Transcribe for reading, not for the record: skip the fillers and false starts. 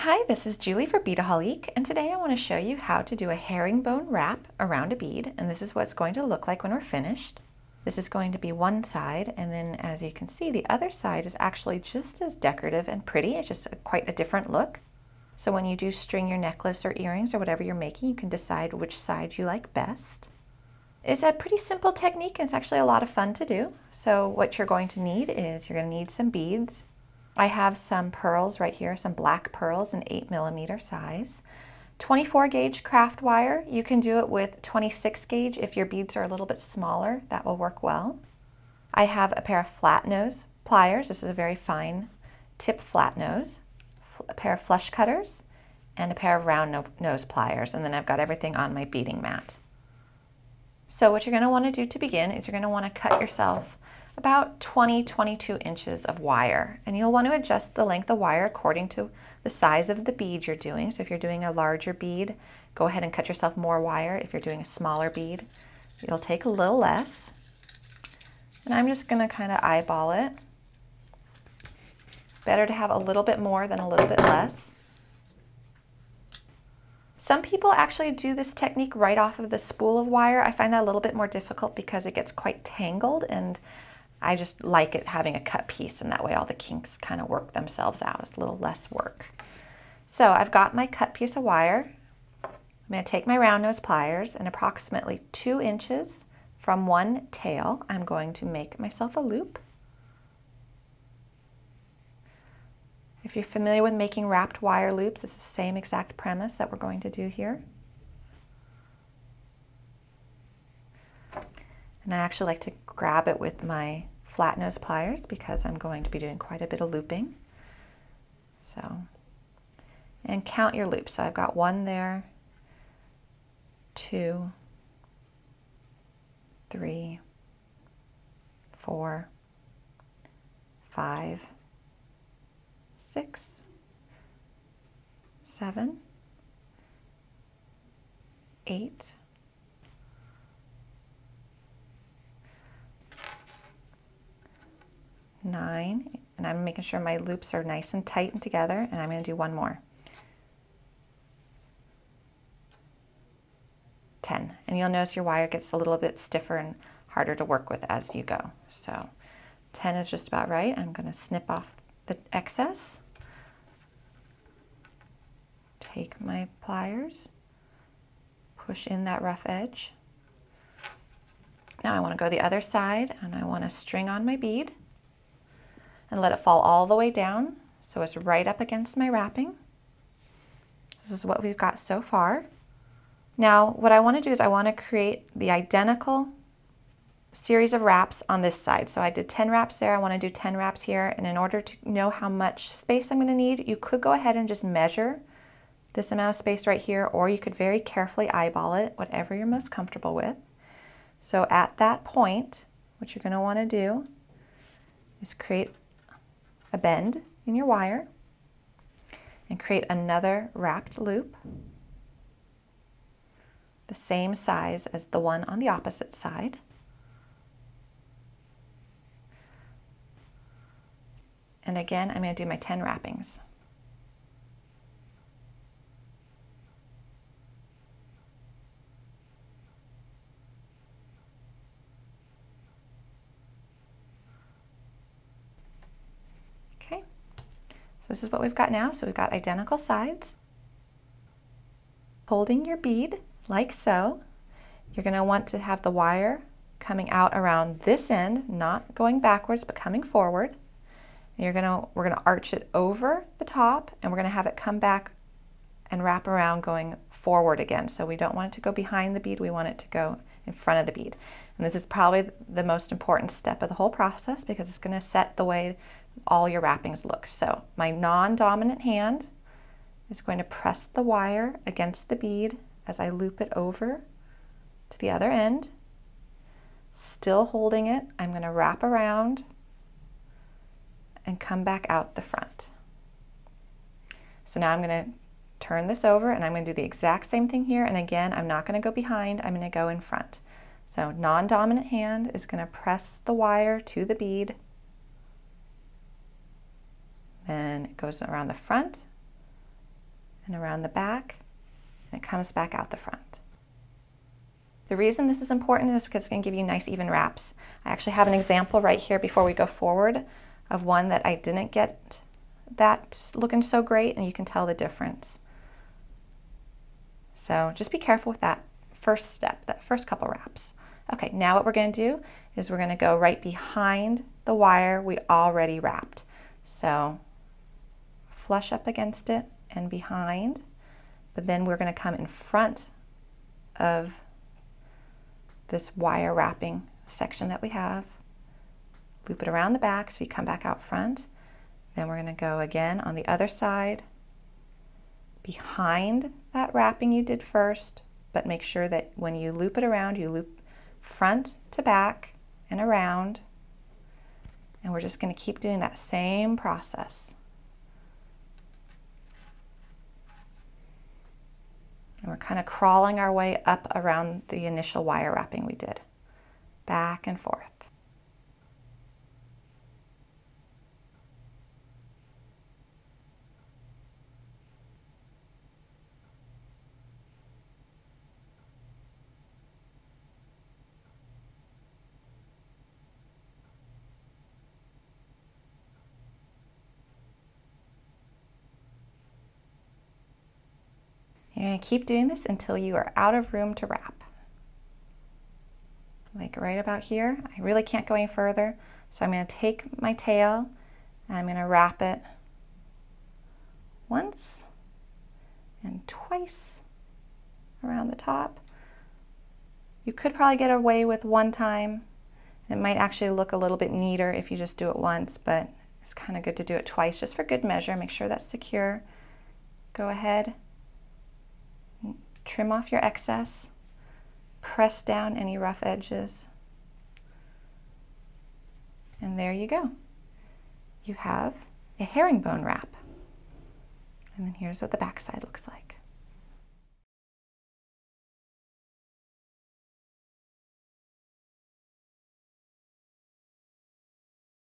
Hi, this is Julie for Beadaholique, and today I want to show you how to do a herringbone wrap around a bead, and this is what it's going to look like when we're finished. This is going to be one side, and then as you can see, the other side is actually just as decorative and pretty. It's just quite a different look. So when you do string your necklace or earrings or whatever you're making, you can decide which side you like best. It's a pretty simple technique, and it's actually a lot of fun to do. So what you're going to need is you're going to need some beads. I have some pearls right here, some black pearls in 8mm size. 24 gauge craft wire. You can do it with 26 gauge if your beads are a little bit smaller. That will work well. I have a pair of flat nose pliers. This is a very fine tip flat nose. A pair of flush cutters and a pair of round nose pliers. And then I've got everything on my beading mat. So what you're going to want to do to begin is you're going to want to cut yourself about 22 inches of wire, and you'll want to adjust the length of wire according to the size of the bead you're doing. So if you're doing a larger bead, go ahead and cut yourself more wire. If you're doing a smaller bead, you'll take a little less. And I'm just going to kind of eyeball it. Better to have a little bit more than a little bit less. Some people actually do this technique right off of the spool of wire. I find that a little bit more difficult because it gets quite tangled, and I just like it having a cut piece, and that way all the kinks kind of work themselves out. It's a little less work. So I've got my cut piece of wire. I'm going to take my round nose pliers, and approximately 2 inches from one tail, I'm going to make myself a loop. If you're familiar with making wrapped wire loops, it's the same exact premise that we're going to do here. And I actually like to grab it with my flat nose pliers because I'm going to be doing quite a bit of looping. So, and count your loops. So I've got 1 there, 2, 3, 4, 5, 6, 7, 8, 9, and I'm making sure my loops are nice and tight and together, and I'm going to do 1 more. 10, and you'll notice your wire gets a little bit stiffer and harder to work with as you go. So 10 is just about right. I'm going to snip off the excess. Take my pliers, push in that rough edge. Now I want to go the other side, and I want to string on my bead and let it fall all the way down so it's right up against my wrapping. This is what we've got so far. Now what I want to do is I want to create the identical series of wraps on this side. So I did 10 wraps there, I want to do 10 wraps here, and in order to know how much space I'm going to need, you could go ahead and just measure this amount of space right here, or you could very carefully eyeball it, whatever you're most comfortable with. So at that point, what you're going to want to do is create a bend in your wire and create another wrapped loop the same size as the one on the opposite side. And again, I'm going to do my 10 wrappings. Okay, so this is what we've got now. So we've got identical sides. Holding your bead like so, you're going to want to have the wire coming out around this end, not going backwards but coming forward. And we're going to arch it over the top, and we're going to have it come back and wrap around going forward again. So we don't want it to go behind the bead, we want it to go in front of the bead. And this is probably the most important step of the whole process because it's going to set the way all your wrappings look. So my non-dominant hand is going to press the wire against the bead as I loop it over to the other end. Still holding it, I'm going to wrap around and come back out the front. So now I'm going to turn this over, and I'm going to do the exact same thing here, and again I'm not going to go behind, I'm going to go in front. So non-dominant hand is going to press the wire to the bead, then it goes around the front, and around the back, and it comes back out the front. The reason this is important is because it's going to give you nice even wraps. I actually have an example right here before we go forward of one that I didn't get that looking so great, and you can tell the difference. So just be careful with that first step, that first couple wraps. Okay, now what we're going to do is we're going to go right behind the wire we already wrapped. So flush up against it and behind, but then we're going to come in front of this wire wrapping section that we have, loop it around the back so you come back out front. Then we're going to go again on the other side behind that wrapping you did first, but make sure that when you loop it around, you loop front to back and around, and we're just going to keep doing that same process. And we're kind of crawling our way up around the initial wire wrapping we did, back and forth. You're going to keep doing this until you are out of room to wrap. Like right about here. I really can't go any further, so I'm going to take my tail and I'm going to wrap it once and twice around the top. You could probably get away with one time. It might actually look a little bit neater if you just do it once, but it's kind of good to do it twice just for good measure. Make sure that's secure. Go ahead. Trim off your excess, press down any rough edges, and there you go. You have a herringbone wrap. And then here's what the back side looks like.